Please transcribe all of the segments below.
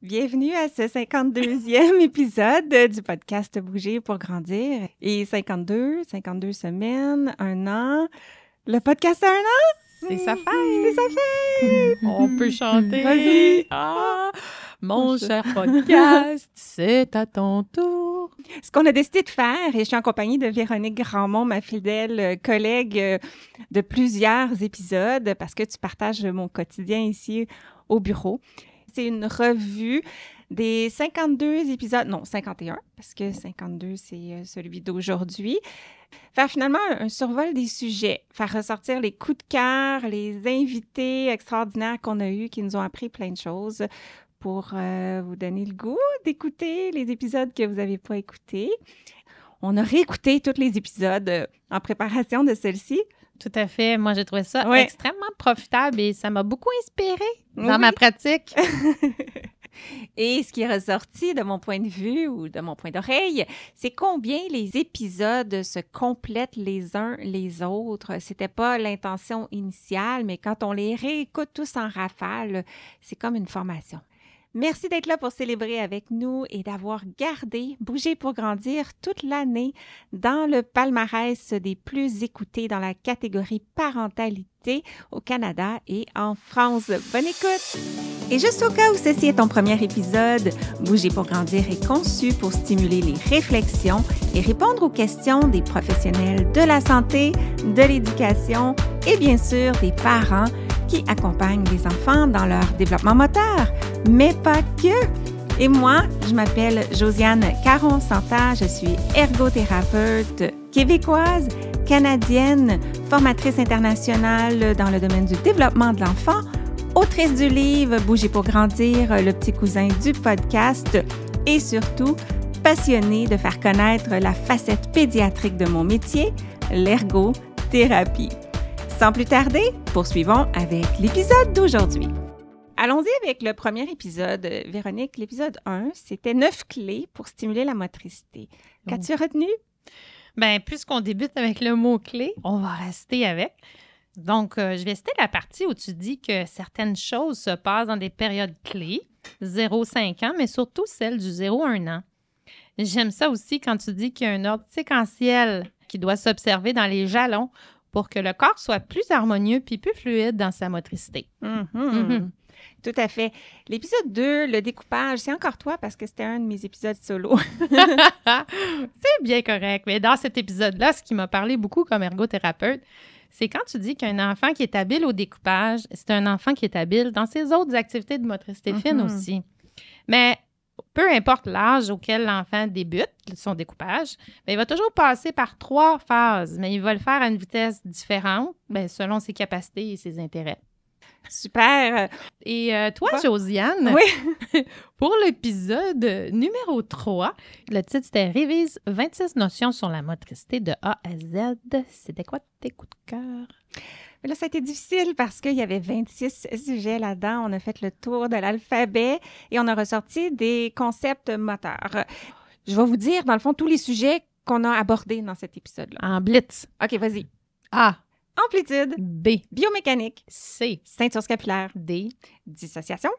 Bienvenue à ce 52e épisode du podcast Bouger pour grandir. Et 52 semaines, 1 an. Le podcast a 1 an? C'est sa fête! C'est sa fête! On peut chanter! Vas-y! Ah, mon cher podcast, c'est à ton tour! Ce qu'on a décidé de faire, et je suis en compagnie de Véronique Grandmont, ma fidèle collègue de plusieurs épisodes, parce que tu partages mon quotidien ici au bureau. C'est une revue des 52 épisodes, non, 51, parce que 52, c'est celui d'aujourd'hui. Faire finalement un survol des sujets, faire ressortir les coups de cœur, les invités extraordinaires qu'on a eus qui nous ont appris plein de choses pour vous donner le goût d'écouter les épisodes que vous n'avez pas écoutés. On a réécouté tous les épisodes en préparation de celle-ci. Tout à fait. Moi, j'ai trouvé ça Ouais. extrêmement profitable et ça m'a beaucoup inspirée dans ma pratique. Et ce qui est ressorti de mon point de vue ou de mon point d'oreille, c'est combien les épisodes se complètent les uns les autres. C'était pas l'intention initiale, mais quand on les réécoute tous en rafale, c'est comme une formation. Merci d'être là pour célébrer avec nous et d'avoir gardé Bouger pour grandir toute l'année dans le palmarès des plus écoutés dans la catégorie parentalité au Canada et en France. Bonne écoute! Et juste au cas où ceci est ton premier épisode, Bouger pour grandir est conçu pour stimuler les réflexions et répondre aux questions des professionnels de la santé, de l'éducation et bien sûr des parents qui accompagnent les enfants dans leur développement moteur, mais pas que. Et moi, je m'appelle Josiane Caron-Santa, je suis ergothérapeute québécoise, canadienne, formatrice internationale dans le domaine du développement de l'enfant, autrice du livre Bouger pour grandir, le petit cousin du podcast et surtout passionnée de faire connaître la facette pédiatrique de mon métier, l'ergothérapie. Sans plus tarder, poursuivons avec l'épisode d'aujourd'hui. Allons-y avec le premier épisode. Véronique, l'épisode 1, c'était 9 clés pour stimuler la motricité. Qu'as-tu retenu? Bien, puisqu'on débute avec le mot-clé, on va rester avec. Donc, je vais citer la partie où tu dis que certaines choses se passent dans des périodes clés, 0-5 ans, mais surtout celle du 0-1 an. J'aime ça aussi quand tu dis qu'il y a un ordre séquentiel qui doit s'observer dans les jalons pour que le corps soit plus harmonieux puis plus fluide dans sa motricité. Tout à fait. L'épisode 2, le découpage, c'est encore toi parce que c'était un de mes épisodes solo. C'est bien correct. Mais dans cet épisode-là, ce qui m'a parlé beaucoup comme ergothérapeute, c'est quand tu dis qu'un enfant qui est habile au découpage, c'est un enfant qui est habile dans ses autres activités de motricité fine aussi. Mais peu importe l'âge auquel l'enfant débute son découpage, bien, il va toujours passer par 3 phases, mais il va le faire à une vitesse différente selon ses capacités et ses intérêts. Super! Et toi, Josiane, Oui. pour l'épisode numéro 3, le titre c'était « Révise 26 notions sur la motricité de A à Z ». C'était quoi tes coups de cœur? Mais là, ça a été difficile parce qu'il y avait 26 sujets là-dedans. On a fait le tour de l'alphabet et on a ressorti des concepts moteurs. Je vais vous dire, dans le fond, tous les sujets qu'on a abordés dans cet épisode-là. En blitz. OK, vas-y. A. Amplitude. B. Biomécanique. C. Ceinture scapulaire. D. Dissociation.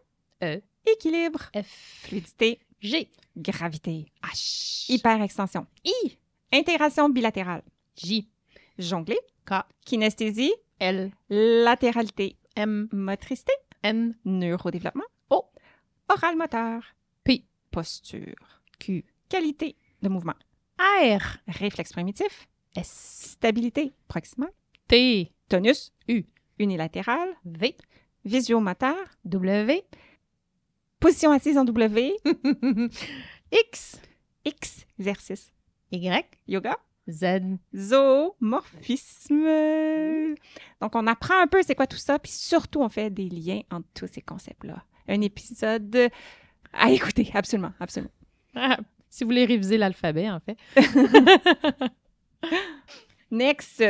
E. Équilibre. F. Fluidité. G. Gravité. H. Hyperextension. I. Intégration bilatérale. J. Jongler. K. Kinesthésie. L. Latéralité. M. Motricité. N. Neurodéveloppement. O. Oral moteur. P. Posture. Q. Qualité de mouvement. R. Réflexe primitif. S. Stabilité proximale. T. Tonus. U. Unilatéral. V. Visiomoteur. W. Position assise en W. X. X. Exercice. Y. Yoga. Z. Zoomorphisme. Donc, on apprend un peu c'est quoi tout ça, puis surtout, on fait des liens entre tous ces concepts-là. Un épisode à écouter, absolument, absolument. Ah, si vous voulez réviser l'alphabet, en fait. Next,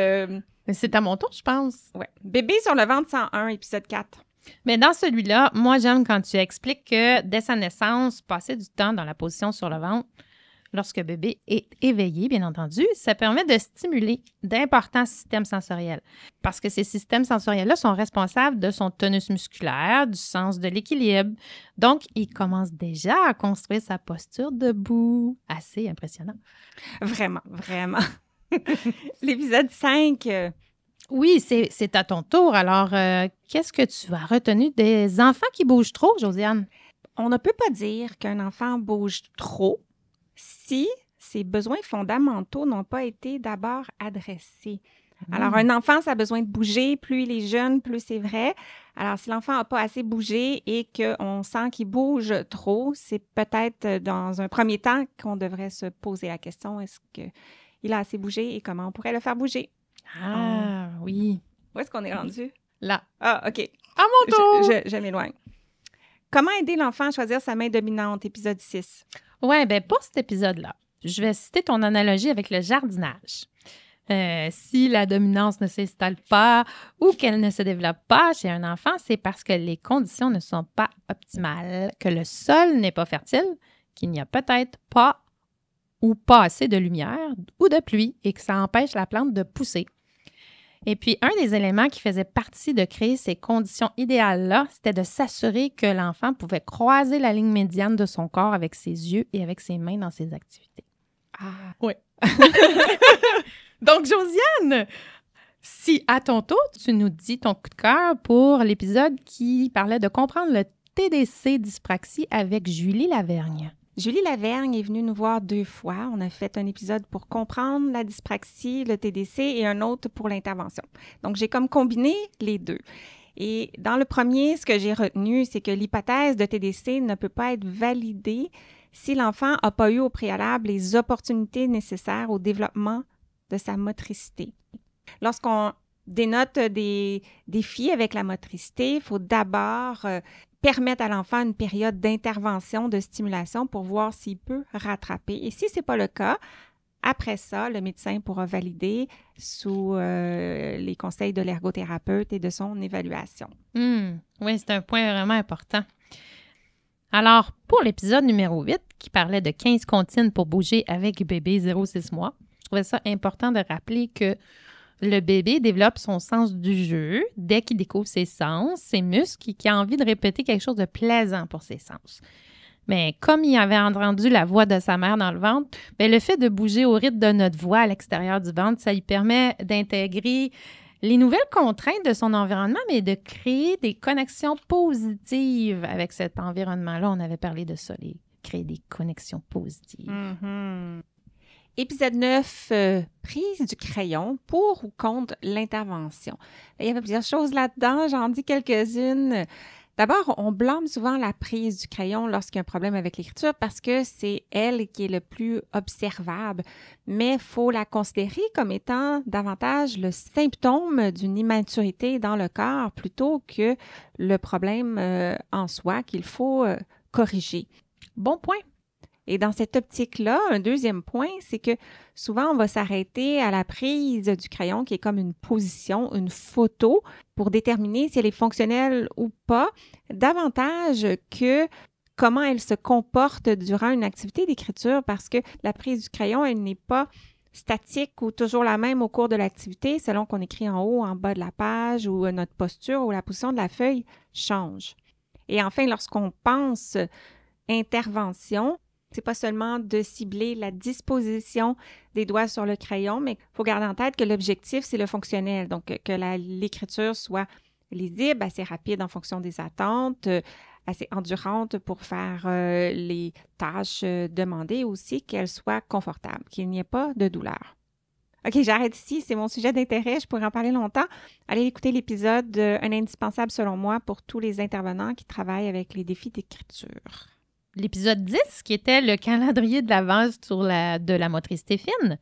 C'est à mon tour, je pense. ouais. Bébé sur le ventre 101, épisode 4. Mais dans celui-là, moi, j'aime quand tu expliques que dès sa naissance, passer du temps dans la position sur le ventre, lorsque bébé est éveillé, bien entendu, ça permet de stimuler d'importants systèmes sensoriels. Parce que ces systèmes sensoriels-là sont responsables de son tonus musculaire, du sens de l'équilibre. Donc, il commence déjà à construire sa posture debout. Assez impressionnant. Vraiment, vraiment. L'épisode 5... Oui, c'est à ton tour. Alors, qu'est-ce que tu as retenu des enfants qui bougent trop, Josiane? On ne peut pas dire qu'un enfant bouge trop si ses besoins fondamentaux n'ont pas été d'abord adressés. Alors, un enfant, ça a besoin de bouger. Plus il est jeune, plus c'est vrai. Alors, si l'enfant n'a pas assez bougé et qu'on sent qu'il bouge trop, c'est peut-être dans un premier temps qu'on devrait se poser la question, est-ce qu'il a assez bougé et comment on pourrait le faire bouger? Ah, oui. Où est-ce qu'on est rendu? Là. Ah, OK. À mon tour! Je m'éloigne. Comment aider l'enfant à choisir sa main dominante, épisode 6? Oui, bien pour cet épisode-là, je vais citer ton analogie avec le jardinage. Si la dominance ne s'installe pas ou qu'elle ne se développe pas chez un enfant, c'est parce que les conditions ne sont pas optimales, que le sol n'est pas fertile, qu'il n'y a peut-être pas ou pas assez de lumière ou de pluie et que ça empêche la plante de pousser. Et puis, un des éléments qui faisait partie de créer ces conditions idéales-là, c'était de s'assurer que l'enfant pouvait croiser la ligne médiane de son corps avec ses yeux et avec ses mains dans ses activités. Ah, oui. Donc, Josiane, si à ton tour, tu nous dis ton coup de cœur pour l'épisode qui parlait de comprendre le TDC dyspraxie avec Julie Lavergne. Julie Lavergne est venue nous voir 2 fois. On a fait un épisode pour comprendre la dyspraxie, le TDC, et un autre pour l'intervention. Donc, j'ai comme combiné les deux. Et dans le premier, ce que j'ai retenu, c'est que l'hypothèse de TDC ne peut pas être validée si l'enfant n'a pas eu au préalable les opportunités nécessaires au développement de sa motricité. Lorsqu'on dénote des défis avec la motricité, il faut d'abord permettre à l'enfant une période d'intervention, de stimulation pour voir s'il peut rattraper. Et si ce n'est pas le cas, après ça, le médecin pourra valider sous les conseils de l'ergothérapeute et de son évaluation. Oui, c'est un point vraiment important. Alors, pour l'épisode numéro 8, qui parlait de 15 comptines pour bouger avec bébé 0-6 mois, je trouvais ça important de rappeler que le bébé développe son sens du jeu dès qu'il découvre ses sens, ses muscles, et qu'il a envie de répéter quelque chose de plaisant pour ses sens. Mais comme il avait entendu la voix de sa mère dans le ventre, bien, le fait de bouger au rythme de notre voix à l'extérieur du ventre, ça lui permet d'intégrer les nouvelles contraintes de son environnement, mais de créer des connexions positives avec cet environnement-là. On avait parlé de ça, créer des connexions positives. Mm-hmm. Épisode 9, prise du crayon pour ou contre l'intervention. Il y avait plusieurs choses là-dedans, j'en dis quelques-unes. D'abord, on blâme souvent la prise du crayon lorsqu'il y a un problème avec l'écriture parce que c'est elle qui est le plus observable, mais il faut la considérer comme étant davantage le symptôme d'une immaturité dans le corps plutôt que le problème en soi qu'il faut corriger. Bon point. Et dans cette optique-là, un deuxième point, c'est que souvent, on va s'arrêter à la prise du crayon qui est comme une position, une photo pour déterminer si elle est fonctionnelle ou pas, davantage que comment elle se comporte durant une activité d'écriture parce que la prise du crayon, elle n'est pas statique ou toujours la même au cours de l'activité selon qu'on écrit en haut, en bas de la page ou notre posture ou la position de la feuille change. Et enfin, lorsqu'on pense intervention, c'est pas seulement de cibler la disposition des doigts sur le crayon, mais il faut garder en tête que l'objectif, c'est le fonctionnel. Donc, que l'écriture soit lisible, assez rapide en fonction des attentes, assez endurante pour faire les tâches demandées aussi, qu'elle soit confortable, qu'il n'y ait pas de douleur. OK, j'arrête ici. C'est mon sujet d'intérêt. Je pourrais en parler longtemps. Allez écouter l'épisode Un indispensable selon moi pour tous les intervenants qui travaillent avec les défis d'écriture. L'épisode 10, qui était le calendrier de l'Avent de la motricité fine.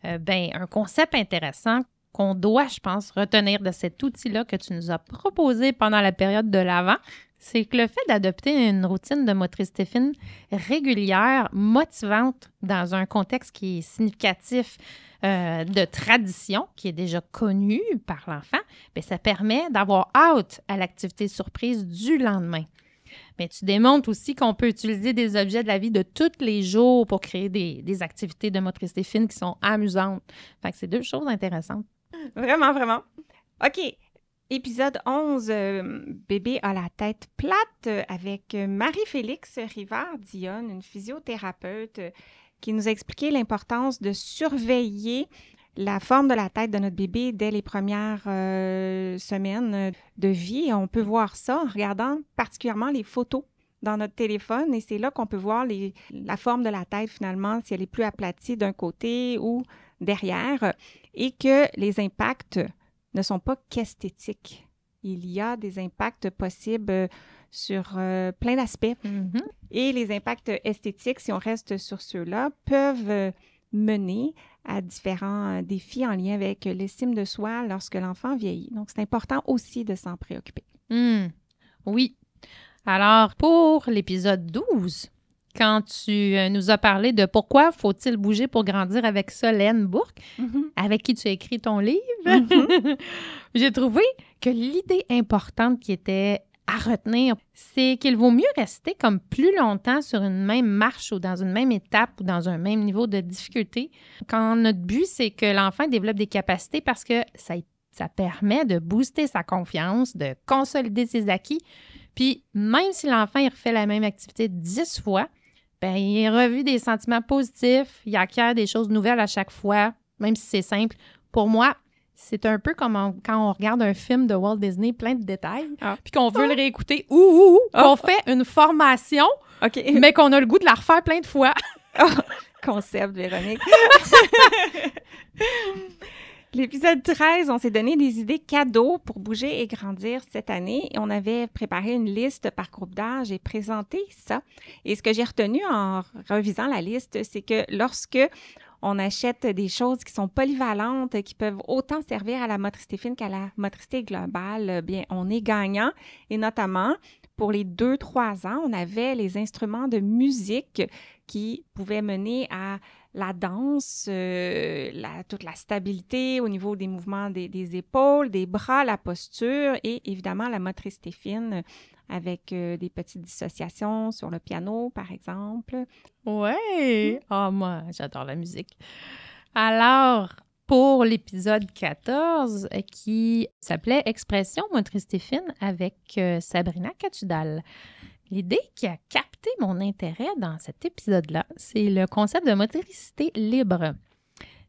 Un concept intéressant qu'on doit, je pense, retenir de cet outil-là que tu nous as proposé pendant la période de l'Avent, c'est que le fait d'adopter une routine de motricité fine régulière, motivante, dans un contexte qui est significatif de tradition, qui est déjà connu par l'enfant, bien, ça permet d'avoir hâte à l'activité surprise du lendemain. Mais tu démontres aussi qu'on peut utiliser des objets de la vie de tous les jours pour créer des activités de motricité fine qui sont amusantes. Fait que c'est 2 choses intéressantes. Vraiment, vraiment. OK. Épisode 11, Bébé a la tête plate avec Marie-Félix Rivard-Dionne, une physiothérapeute qui nous a expliqué l'importance de surveiller la forme de la tête de notre bébé dès les premières semaines de vie. Et on peut voir ça en regardant particulièrement les photos dans notre téléphone et c'est là qu'on peut voir la forme de la tête finalement, si elle est plus aplatie d'un côté ou derrière et que les impacts ne sont pas qu'esthétiques. Il y a des impacts possibles sur plein d'aspects. Mm-hmm. Et les impacts esthétiques, si on reste sur ceux-là, peuvent mener à différents défis en lien avec l'estime de soi lorsque l'enfant vieillit. Donc, c'est important aussi de s'en préoccuper. Oui. Alors, pour l'épisode 12, quand tu nous as parlé de pourquoi faut-il bouger pour grandir avec Solène Bourque, avec qui tu as écrit ton livre, j'ai trouvé que l'idée importante qui était à retenir, c'est qu'il vaut mieux rester comme plus longtemps sur une même marche ou dans une même étape ou dans un même niveau de difficulté quand notre but, c'est que l'enfant développe des capacités parce que ça permet de booster sa confiance, de consolider ses acquis. Puis, même si l'enfant il refait la même activité 10 fois, bien, il revit des sentiments positifs, il acquiert des choses nouvelles à chaque fois, même si c'est simple. Pour moi, c'est un peu comme quand on regarde un film de Walt Disney plein de détails, puis qu'on veut le réécouter, qu'on fait une formation, mais qu'on a le goût de la refaire plein de fois. Concept, Véronique. L'épisode 13, on s'est donné des idées cadeaux pour bouger et grandir cette année. Et on avait préparé une liste par groupe d'âge et présenté ça. Et ce que j'ai retenu en revisant la liste, c'est que lorsque on achète des choses qui sont polyvalentes, qui peuvent autant servir à la motricité fine qu'à la motricité globale, bien, on est gagnant. Et notamment, pour les 2-3 ans, on avait les instruments de musique qui pouvaient mener à la danse, toute la stabilité au niveau des mouvements des épaules, des bras, la posture et évidemment la motricité fine avec des petites dissociations sur le piano, par exemple. Ouais! Moi, j'adore la musique. Alors, pour l'épisode 14, qui s'appelait « Expression motricité fine » avec Sabrina Catudal. L'idée qui a capté mon intérêt dans cet épisode-là, c'est le concept de motricité libre.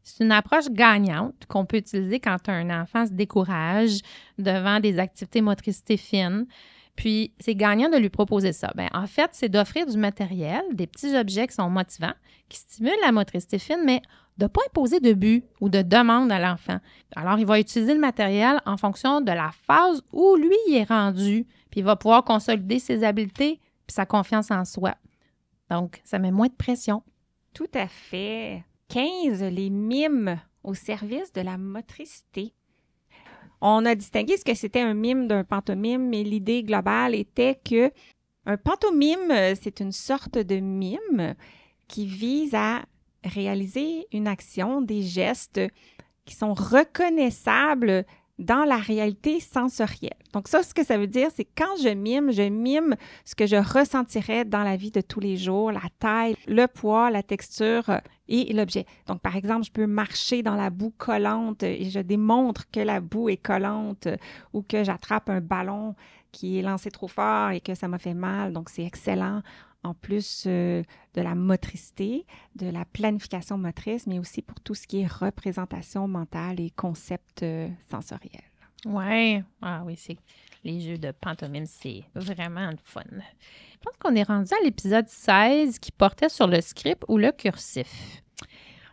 C'est une approche gagnante qu'on peut utiliser quand un enfant se décourage devant des activités motricité fine. Puis, c'est gagnant de lui proposer ça. Bien, en fait, c'est d'offrir du matériel, des petits objets qui sont motivants, qui stimulent la motricité fine, mais de ne pas imposer de but ou de demande à l'enfant. Alors, il va utiliser le matériel en fonction de la phase où lui il est rendu, puis il va pouvoir consolider ses habiletés puis sa confiance en soi. Donc, ça met moins de pression. Tout à fait. 15, les mimes au service de la motricité. On a distingué ce que c'était un mime d'un pantomime, mais l'idée globale était que un pantomime, c'est une sorte de mime qui vise à réaliser une action, des gestes qui sont reconnaissables dans la réalité sensorielle. Donc ça, ce que ça veut dire, c'est quand je mime ce que je ressentirais dans la vie de tous les jours, la taille, le poids, la texture et l'objet. Donc, par exemple, je peux marcher dans la boue collante et je démontre que la boue est collante ou que j'attrape un ballon qui est lancé trop fort et que ça m'a fait mal. Donc, c'est excellent. En plus de la motricité, de la planification motrice, mais aussi pour tout ce qui est représentation mentale et concepts sensoriels. Ouais. Oui, c'est les jeux de pantomime, c'est vraiment le fun. Je pense qu'on est rendu à l'épisode 16 qui portait sur le script ou le cursif.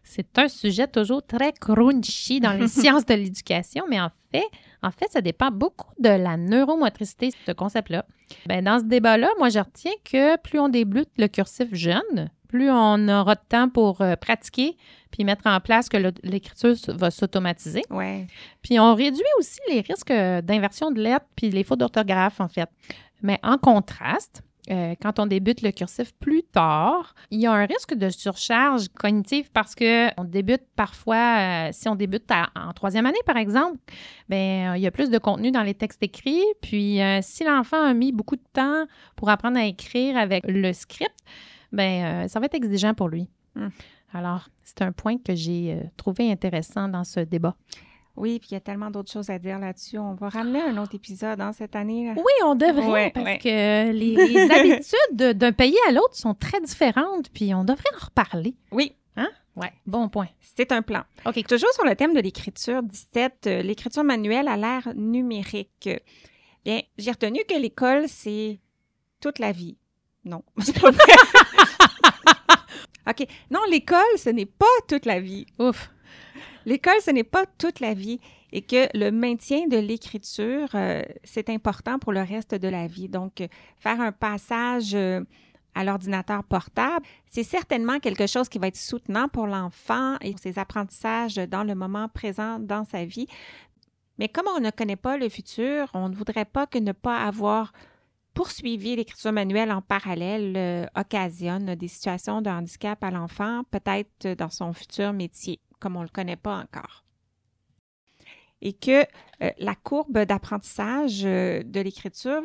C'est un sujet toujours très crunchy dans les sciences de l'éducation, mais en fait, ça dépend beaucoup de la neuromotricité, ce concept-là. Bien, dans ce débat-là, moi, je retiens que plus on débute le cursif jeune, plus on aura de temps pour pratiquer puis mettre en place que l'écriture va s'automatiser. Ouais. Puis on réduit aussi les risques d'inversion de lettres puis les fautes d'orthographe, en fait. Mais en contraste, quand on débute le cursif plus tard, il y a un risque de surcharge cognitive parce qu'on débute parfois, si on débute en troisième année, par exemple, bien, il y a plus de contenu dans les textes écrits. Puis, si l'enfant a mis beaucoup de temps pour apprendre à écrire avec le script, bien, ça va être exigeant pour lui. Alors, c'est un point que j'ai trouvé intéressant dans ce débat. Oui, puis il y a tellement d'autres choses à dire là-dessus. On va ramener un autre épisode cette année. Oui, on devrait, parce que les habitudes d'un pays à l'autre sont très différentes, puis on devrait en reparler. Oui. Hein? Oui, bon point. C'est un plan. OK. Toujours sur le thème de l'écriture 17, l'écriture manuelle à l'ère numérique. Bien, j'ai retenu que l'école, c'est toute la vie. Non, c'est pas vrai. OK. Non, l'école, ce n'est pas toute la vie. Ouf. L'école, ce n'est pas toute la vie et que le maintien de l'écriture, c'est important pour le reste de la vie. Donc, faire un passage à l'ordinateur portable, c'est certainement quelque chose qui va être soutenant pour l'enfant et ses apprentissages dans le moment présent dans sa vie. Mais comme on ne connaît pas le futur, on ne voudrait pas que ne pas avoir poursuivi l'écriture manuelle en parallèle occasionne des situations de handicap à l'enfant, peut-être dans son futur métier, comme on ne le connaît pas encore. Et que la courbe d'apprentissage de l'écriture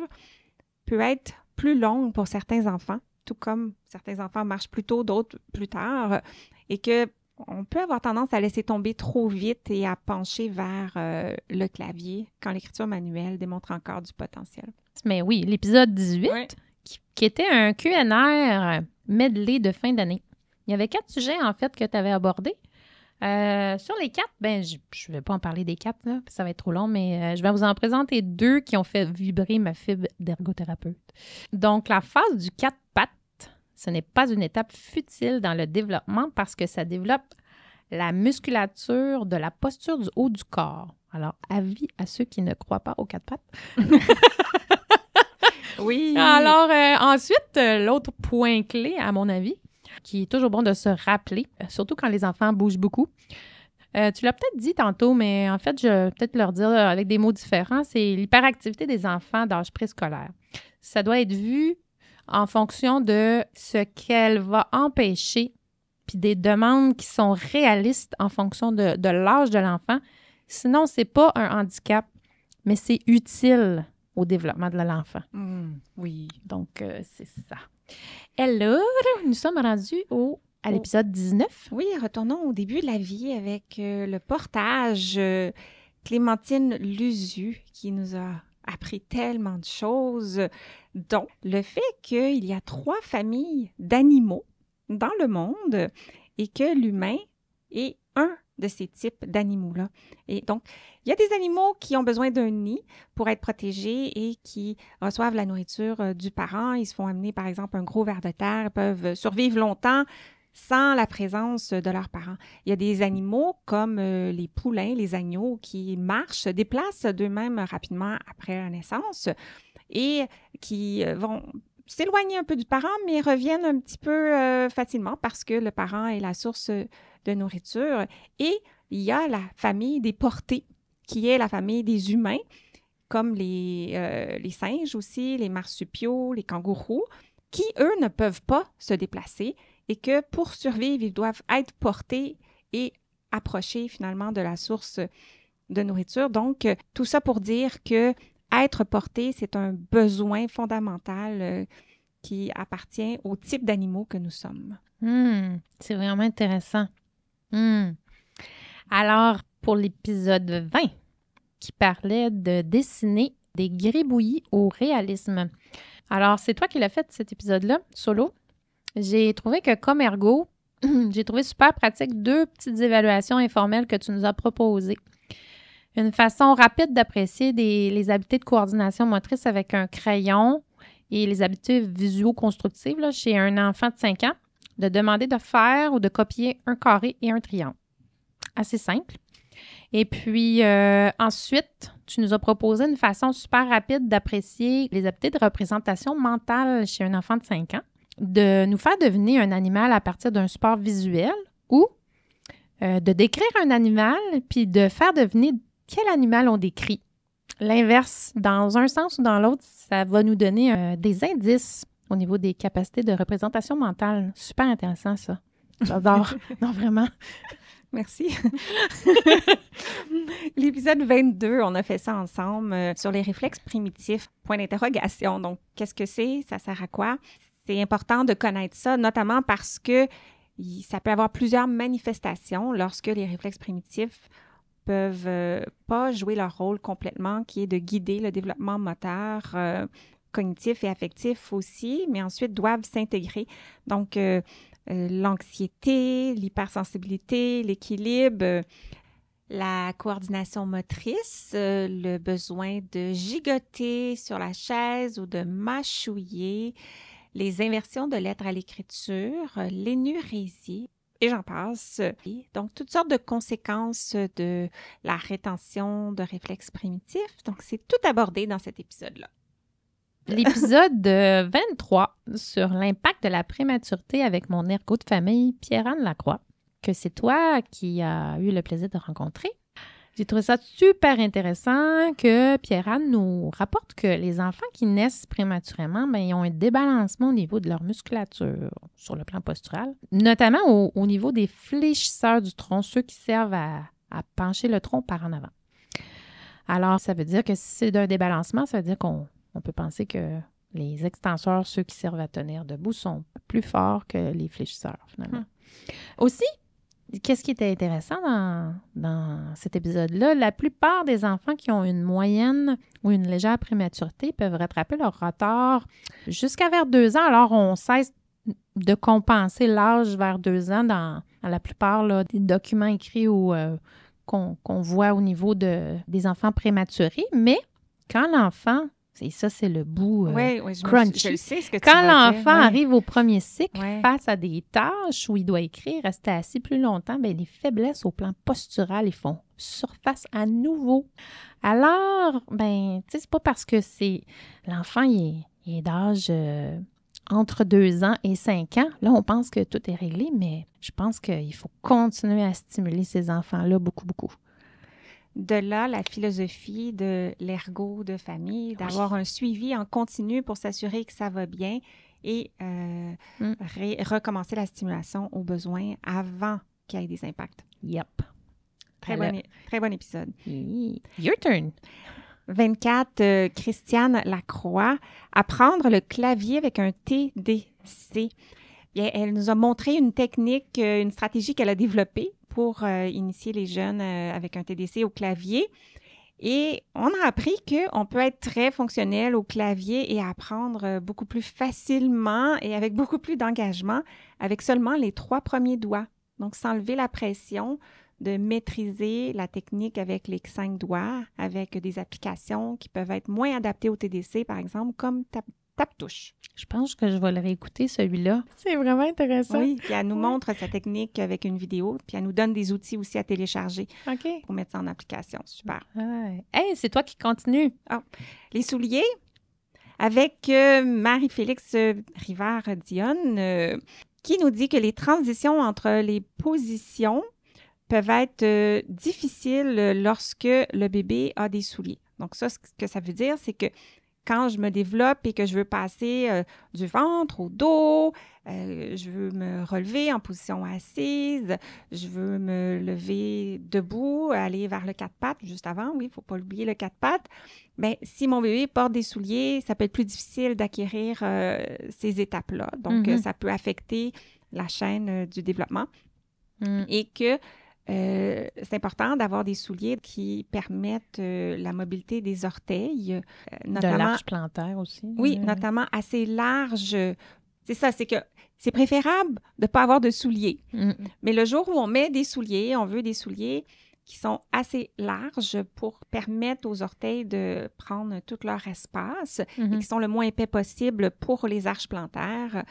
peut être plus longue pour certains enfants, tout comme certains enfants marchent plus tôt, d'autres plus tard, et qu'on peut avoir tendance à laisser tomber trop vite et à pencher vers le clavier quand l'écriture manuelle démontre encore du potentiel. Mais oui, l'épisode 18, qui était un Q&R medley de fin d'année. Il y avait 4 sujets, en fait, que tu avais abordés. Sur les 4, ben, je ne vais pas en parler des 4, là, ça va être trop long, mais je vais vous en présenter 2 qui ont fait vibrer ma fibre d'ergothérapeute. Donc, la phase du 4 pattes, ce n'est pas une étape futile dans le développement parce que ça développe la musculature de la posture du haut du corps. Alors, avis à ceux qui ne croient pas aux 4 pattes. Oui. Alors, ensuite, l'autre point clé, à mon avis, qui est toujours bon de se rappeler, surtout quand les enfants bougent beaucoup. Tu l'as peut-être dit tantôt, mais en fait, je vais peut-être leur dire avec des mots différents, c'est l'hyperactivité des enfants d'âge préscolaire. Ça doit être vu en fonction de ce qu'elle va empêcher, puis des demandes qui sont réalistes en fonction de l'âge de l'enfant. Sinon, c'est pas un handicap, mais c'est utile au développement de l'enfant. Oui. Donc, c'est ça. Alors, nous sommes rendus à l'épisode 19. Oui, retournons au début de la vie avec le portage. Clémentine Luzu qui nous a appris tellement de choses, dont le fait qu'il y a 3 familles d'animaux dans le monde et que l'humain est un de ces types d'animaux-là. Et donc, il y a des animaux qui ont besoin d'un nid pour être protégés et qui reçoivent la nourriture du parent. Ils se font amener, par exemple, un gros ver de terre. Ils peuvent survivre longtemps sans la présence de leurs parents. Il y a des animaux comme les poulains, les agneaux, qui marchent, se déplacent d'eux-mêmes rapidement après la naissance et qui vont s'éloigner un peu du parent, mais reviennent un petit peu facilement parce que le parent est la source de nourriture. Et il y a la famille des portées, qui est la famille des humains, comme les singes aussi, les marsupiaux, les kangourous, qui, eux, ne peuvent pas se déplacer et que pour survivre, ils doivent être portés et approchés finalement de la source de nourriture. Donc, tout ça pour dire que être porté, c'est un besoin fondamental qui appartient au type d'animaux que nous sommes. C'est vraiment intéressant. Alors, pour l'épisode 20, qui parlait de dessiner des gribouillis au réalisme. Alors, c'est toi qui l'as fait, cet épisode-là, solo. J'ai trouvé que comme ergo, j'ai trouvé super pratique 2 petites évaluations informelles que tu nous as proposées. Une façon rapide d'apprécier les habiletés de coordination motrice avec un crayon et les habiletés visuo-constructives là, chez un enfant de 5 ans, de demander de faire ou de copier un carré et un triangle. Assez simple. Et puis, ensuite, tu nous as proposé une façon super rapide d'apprécier les habiletés de représentation mentale chez un enfant de 5 ans, de nous faire deviner un animal à partir d'un support visuel ou de décrire un animal puis de faire deviner quel animal on décrit. L'inverse, dans un sens ou dans l'autre, ça va nous donner des indices au niveau des capacités de représentation mentale. Super intéressant, ça. J'adore. Non, vraiment. Merci. L'épisode 22, on a fait ça ensemble sur les réflexes primitifs. Point d'interrogation. Donc, qu'est-ce que c'est? Ça sert à quoi? C'est important de connaître ça, notamment parce que ça peut avoir plusieurs manifestations lorsque les réflexes primitifs peuvent pas jouer leur rôle complètement, qui est de guider le développement moteur, cognitif et affectif aussi, mais ensuite doivent s'intégrer. Donc, l'anxiété, l'hypersensibilité, l'équilibre, la coordination motrice, le besoin de gigoter sur la chaise ou de mâchouiller, les inversions de lettres à l'écriture, l'énurésie, et j'en passe. Donc, toutes sortes de conséquences de la rétention de réflexes primitifs. Donc, c'est tout abordé dans cet épisode-là. L'épisode 23 sur l'impact de la prématurité avec mon ergo de famille, Pierre-Anne Lacroix, que c'est toi qui as eu le plaisir de rencontrer. J'ai trouvé ça super intéressant que Pierre-Anne nous rapporte que les enfants qui naissent prématurément, ils ont un débalancement au niveau de leur musculature sur le plan postural, notamment au niveau des fléchisseurs du tronc, ceux qui servent à pencher le tronc par en avant. Alors, ça veut dire que si c'est d'un débalancement, ça veut dire qu'on peut penser que les extenseurs, ceux qui servent à tenir debout, sont plus forts que les fléchisseurs, finalement. Aussi, qu'est-ce qui était intéressant dans cet épisode-là? La plupart des enfants qui ont une moyenne ou une légère prématurité peuvent rattraper leur retard jusqu'à vers 2 ans. Alors, on cesse de compenser l'âge vers 2 ans dans la plupart là, des documents écrits ou qu'on voit au niveau des enfants prématurés. Mais quand l'enfant... Et ça, c'est le bout crunchy. Je le sais ce que tu Quand vas l'enfant dire, arrive au premier cycle Ouais. face à des tâches où il doit écrire, rester assis plus longtemps, les faiblesses au plan postural, ils font surface à nouveau. Alors, c'est pas parce que l'enfant, il est d'âge entre 2 ans et 5 ans. Là, on pense que tout est réglé, mais je pense qu'il faut continuer à stimuler ces enfants-là beaucoup, beaucoup. De là, la philosophie de l'ergo de famille, d'avoir un suivi en continu pour s'assurer que ça va bien et recommencer la stimulation aux besoins avant qu'il y ait des impacts. Yep. Très bon épisode. Your turn. 24, Christiane Lacroix, apprendre le clavier avec un TDC. Bien, elle nous a montré une technique, une stratégie qu'elle a développée pour initier les jeunes avec un TDC au clavier. Et on a appris qu'on peut être très fonctionnel au clavier et apprendre beaucoup plus facilement et avec beaucoup plus d'engagement avec seulement les 3 premiers doigts. Donc, s'enlever la pression de maîtriser la technique avec les 5 doigts, avec des applications qui peuvent être moins adaptées au TDC, par exemple, comme Tape-touche. Je pense que je vais le réécouter, celui-là. C'est vraiment intéressant. Oui, puis elle nous montre sa technique avec une vidéo, puis elle nous donne des outils aussi à télécharger pour mettre ça en application. Super. Hey, c'est toi qui continue. Les souliers, avec Marie-Félix Rivard-Dionne, qui nous dit que les transitions entre les positions peuvent être difficiles lorsque le bébé a des souliers. Donc ça, ce que ça veut dire, c'est que quand je me développe et que je veux passer du ventre au dos, je veux me relever en position assise, je veux me lever debout, aller vers le 4 pattes juste avant. Oui, il ne faut pas oublier le 4 pattes. Bien, si mon bébé porte des souliers, ça peut être plus difficile d'acquérir ces étapes-là. Donc, ça peut affecter la chaîne du développement. Et que c'est important d'avoir des souliers qui permettent la mobilité des orteils. Notamment, de l'arche plantaire aussi. Oui, notamment assez large. C'est ça, c'est que c'est préférable de ne pas avoir de souliers. Mais le jour où on met des souliers, on veut des souliers qui sont assez larges pour permettre aux orteils de prendre tout leur espace et qui sont le moins épais possible pour les arches plantaires,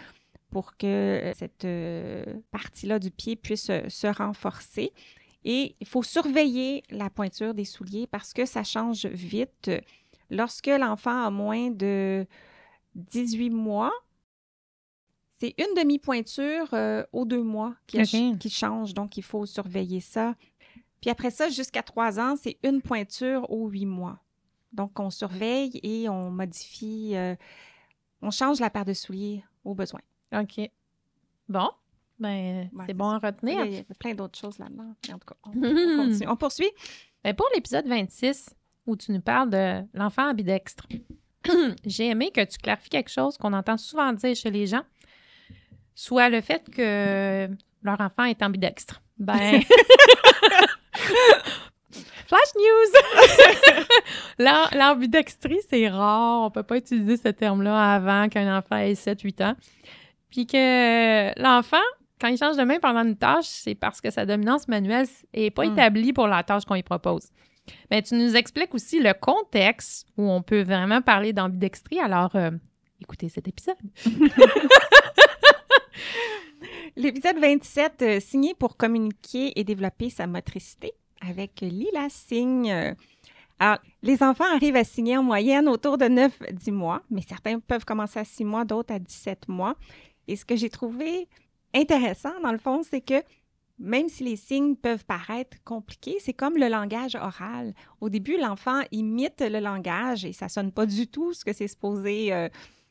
pour que cette partie-là du pied puisse se renforcer. Et il faut surveiller la pointure des souliers parce que ça change vite. Lorsque l'enfant a moins de 18 mois, c'est une demi-pointure aux 2 mois qui change. Donc, il faut surveiller ça. Puis après ça, jusqu'à 3 ans, c'est une pointure aux 8 mois. Donc, on surveille et on modifie... on change la paire de souliers au besoin. OK. Bon, ben Ouais, c'est bon à retenir. Il y a plein d'autres choses là-dedans. En tout cas, on continue. On poursuit. Ben, pour l'épisode 26, où tu nous parles de l'enfant ambidextre, j'ai aimé que tu clarifies quelque chose qu'on entend souvent dire chez les gens, soit le fait que leur enfant est ambidextre. Ben... Flash news! L'ambidextrie, c'est rare. On peut pas utiliser ce terme-là avant qu'un enfant ait 7-8 ans. Puis que l'enfant, quand il change de main pendant une tâche, c'est parce que sa dominance manuelle n'est pas établie pour la tâche qu'on lui propose. Mais tu nous expliques aussi le contexte où on peut vraiment parler d'ambidextrie. Alors, écoutez cet épisode. L'épisode 27, signé pour communiquer et développer sa motricité avec Lila Signe. Alors, les enfants arrivent à signer en moyenne autour de 9-10 mois, mais certains peuvent commencer à 6 mois, d'autres à 17 mois. Et ce que j'ai trouvé intéressant, dans le fond, c'est que même si les signes peuvent paraître compliqués, c'est comme le langage oral. Au début, l'enfant imite le langage et ça ne sonne pas du tout ce que c'est supposé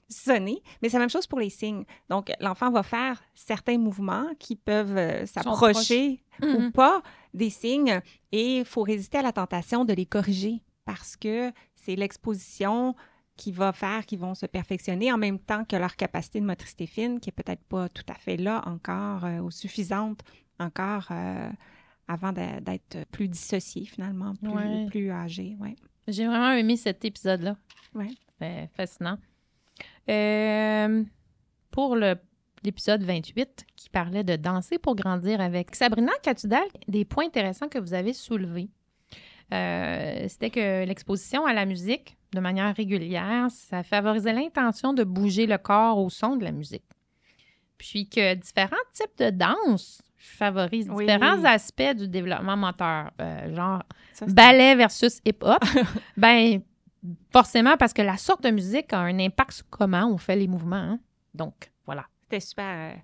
sonner, mais c'est la même chose pour les signes. Donc, l'enfant va faire certains mouvements qui peuvent s'approcher ou pas des signes et il faut résister à la tentation de les corriger parce que c'est l'exposition qui va faire qu'ils vont se perfectionner en même temps que leur capacité de motricité fine qui n'est peut-être pas tout à fait là encore ou suffisante encore avant d'être plus dissocié finalement, plus âgé. Ouais. J'ai vraiment aimé cet épisode-là. Oui. Fascinant. Pour l'épisode 28 qui parlait de danser pour grandir avec Sabrina Catudal, des points intéressants que vous avez soulevés. C'était que l'exposition à la musique de manière régulière, ça favorisait l'intention de bouger le corps au son de la musique. Puis que différents types de danse favorisent différents aspects du développement moteur, genre ballet versus hip-hop. Ben forcément, parce que la sorte de musique a un impact sur comment on fait les mouvements. Hein? Donc, voilà. C'était super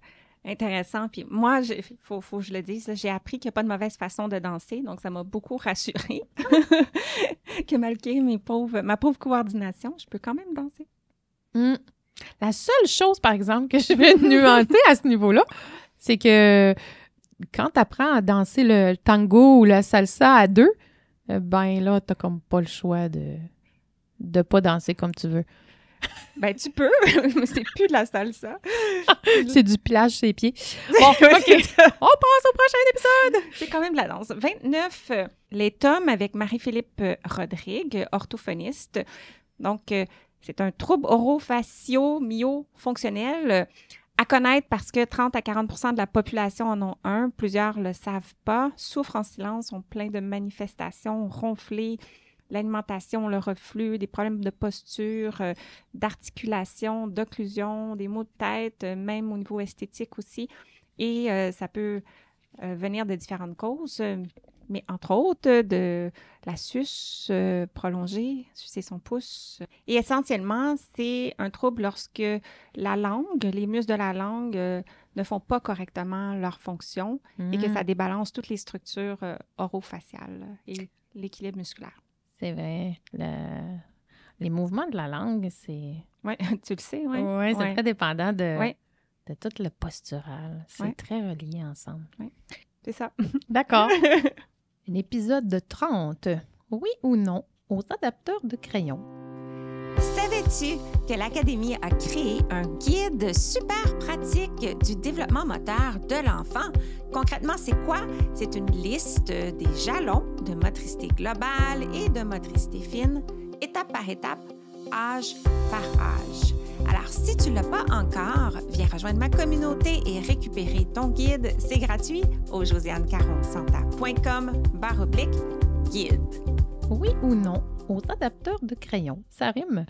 intéressant. Puis moi, faut que je le dise, là, j'ai appris qu'il n'y a pas de mauvaise façon de danser. Donc, ça m'a beaucoup rassurée que malgré ma pauvre coordination, je peux quand même danser. La seule chose, par exemple, que je vais nuancer à ce niveau-là, c'est que quand tu apprends à danser le tango ou la salsa à deux, ben là, tu n'as comme pas le choix de pas danser comme tu veux. Ben, tu peux, mais c'est plus de la salsa. C'est du plage sur les pieds. Bon, OK. On passe au prochain épisode. C'est quand même de la danse. 29, les tomes avec Marie-Philippe Rodrigue, orthophoniste. Donc, c'est un trouble orofacio-myofonctionnel à connaître parce que 30 à 40 % de la population en ont un. Plusieurs ne le savent pas, souffrent en silence, ont plein de manifestations, ronflées, l'alimentation, le reflux, des problèmes de posture, d'articulation, d'occlusion, des maux de tête, même au niveau esthétique aussi. Et ça peut venir de différentes causes, mais entre autres de la suce prolongée, sucer son pouce. Et essentiellement, c'est un trouble lorsque la langue, les muscles de la langue ne font pas correctement leur fonction et que ça débalance toutes les structures orofaciales et l'équilibre musculaire. C'est vrai. Les mouvements de la langue, c'est... Oui, tu le sais, oui. Oui, c'est très dépendant de tout le postural. C'est très relié ensemble. Oui, c'est ça. D'accord. Un épisode de 30. Oui ou non aux adapteurs de crayons? Savais-tu que l'Académie a créé un guide super pratique du développement moteur de l'enfant? Concrètement, c'est quoi? C'est une liste des jalons de motricité globale et de motricité fine, étape par étape, âge par âge. Alors, si tu ne l'as pas encore, viens rejoindre ma communauté et récupérer ton guide. C'est gratuit au josianecaronsanta.com/guide. Oui ou non aux adapteurs de crayons? Ça rime.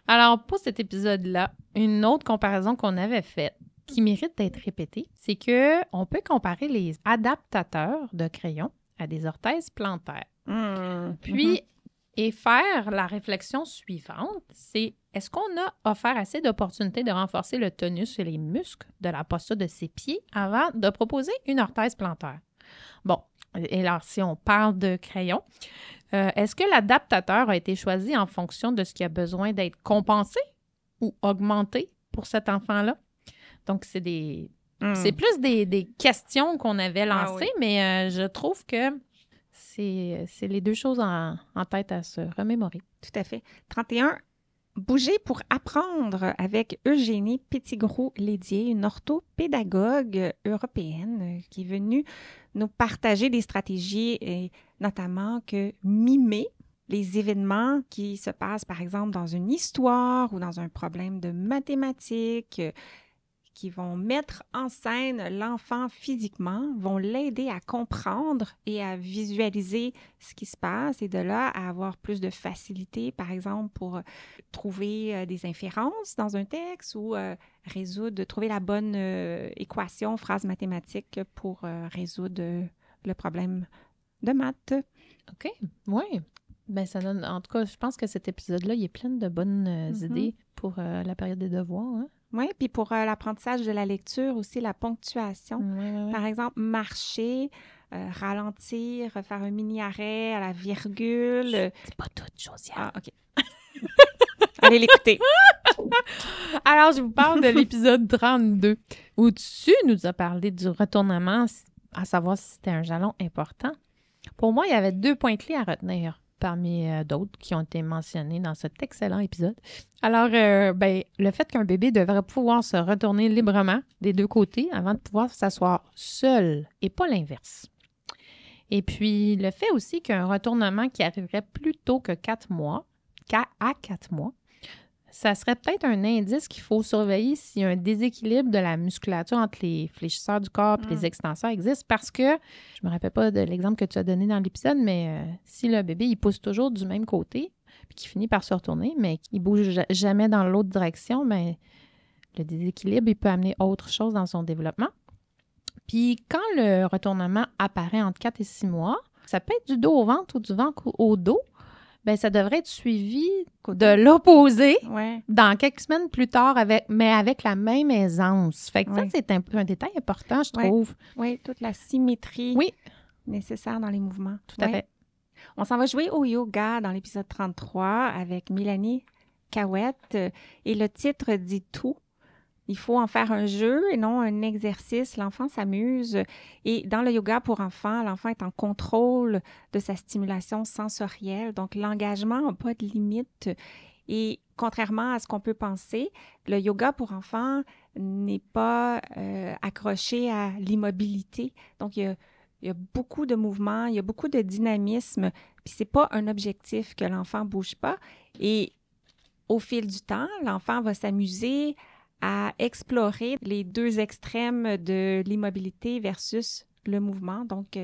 Alors, pour cet épisode-là, une autre comparaison qu'on avait faite qui mérite d'être répétée, c'est qu'on peut comparer les adaptateurs de crayons à des orthèses plantaires. Puis, et faire la réflexion suivante, c'est est-ce qu'on a offert assez d'opportunités de renforcer le tonus et les muscles de la posture de ses pieds avant de proposer une orthèse plantaire? Bon, et alors si on parle de crayon, est-ce que l'adaptateur a été choisi en fonction de ce qui a besoin d'être compensé ou augmenter pour cet enfant-là? Donc, c'est plus des questions qu'on avait lancées, mais je trouve que c'est les deux choses en tête à se remémorer. Tout à fait. 31. Bouger pour apprendre avec Eugénie Petitgrou-Lédier, une orthopédagogue européenne qui est venue nous partager des stratégies, et notamment que mimer les événements qui se passent, par exemple, dans une histoire ou dans un problème de mathématiques, qui vont mettre en scène l'enfant physiquement, vont l'aider à comprendre et à visualiser ce qui se passe et de là à avoir plus de facilité, par exemple, pour trouver des inférences dans un texte ou trouver la bonne équation, phrase mathématique pour résoudre le problème de maths. OK, oui. Ben ça donne, en tout cas, je pense que cet épisode-là, il est plein de bonnes idées pour la période des devoirs, hein? Oui, puis pour l'apprentissage de la lecture aussi, la ponctuation. Oui. Par exemple, marcher, ralentir, faire un mini-arrêt à la virgule. C'est pas tout, Josiane. Ah, OK. Allez l'écouter. Alors, je vous parle de l'épisode 32, où tu nous as parlé du retournement, à savoir si c'était un jalon important. Pour moi, il y avait 2 points clés à retenir parmi d'autres qui ont été mentionnés dans cet excellent épisode. Alors, le fait qu'un bébé devrait pouvoir se retourner librement des 2 côtés avant de pouvoir s'asseoir seul et pas l'inverse. Et puis, le fait aussi qu'un retournement qui arriverait plus tôt que 4 mois, à 4 mois, ça serait peut-être un indice qu'il faut surveiller s'il y a un déséquilibre de la musculature entre les fléchisseurs du corps et les extenseurs existe parce que, je me rappelle pas de l'exemple que tu as donné dans l'épisode, mais si le bébé, il pousse toujours du même côté puis qu'il finit par se retourner, mais qu'il bouge jamais dans l'autre direction, mais le déséquilibre, il peut amener autre chose dans son développement. Puis quand le retournement apparaît entre 4 et 6 mois, ça peut être du dos au ventre ou du ventre au dos. Bien, ça devrait être suivi de l'opposé dans quelques semaines plus tard, mais avec la même aisance. Fait que ça, c'est un détail important, je trouve. Oui, toute la symétrie nécessaire dans les mouvements. Tout à fait. On s'en va jouer au yoga dans l'épisode 33 avec Mélanie Cahouette et le titre dit tout. Il faut en faire un jeu et non un exercice. L'enfant s'amuse. Et dans le yoga pour enfants, l'enfant est en contrôle de sa stimulation sensorielle. Donc, l'engagement n'a pas de limite. Et contrairement à ce qu'on peut penser, le yoga pour enfants n'est pas accroché à l'immobilité. Donc, il y a beaucoup de mouvements, il y a beaucoup de dynamisme. Puis, ce n'est pas un objectif que l'enfant ne bouge pas. Et au fil du temps, l'enfant va s'amuser à explorer les 2 extrêmes de l'immobilité versus le mouvement. Donc,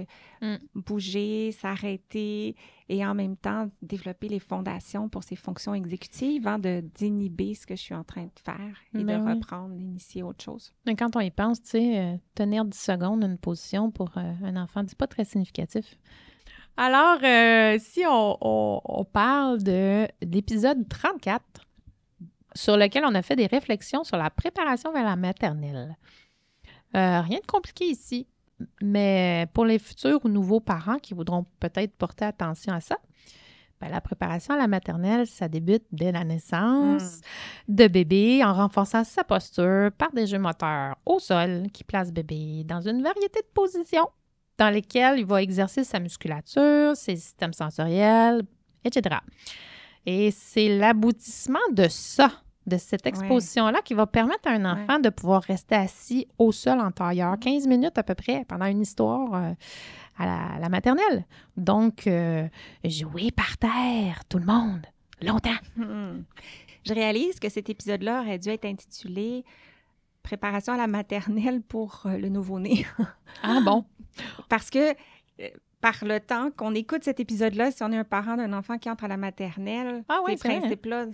bouger, s'arrêter et en même temps développer les fondations pour ses fonctions exécutives avant d'inhiber ce que je suis en train de faire et de reprendre, d'initier autre chose. Mais quand on y pense, tu sais, tenir 10 secondes une position pour un enfant, c'est pas très significatif. Alors, si on parle de l'épisode 34, sur lequel on a fait des réflexions sur la préparation vers la maternelle. Rien de compliqué ici, mais pour les futurs ou nouveaux parents qui voudront peut-être porter attention à ça, la préparation à la maternelle, ça débute dès la naissance de bébé en renforçant sa posture par des jeux moteurs au sol qui placent bébé dans une variété de positions dans lesquelles il va exercer sa musculature, ses systèmes sensoriels, etc. Et c'est l'aboutissement de ça, de cette exposition-là, qui va permettre à un enfant de pouvoir rester assis au sol en tailleur 15 minutes à peu près pendant une histoire à la maternelle. Donc, jouer par terre, tout le monde, longtemps. Je réalise que cet épisode-là aurait dû être intitulé « Préparation à la maternelle pour le nouveau-né ». Ah bon? Parce que par le temps qu'on écoute cet épisode-là, si on est un parent d'un enfant qui entre à la maternelle, ces principes-là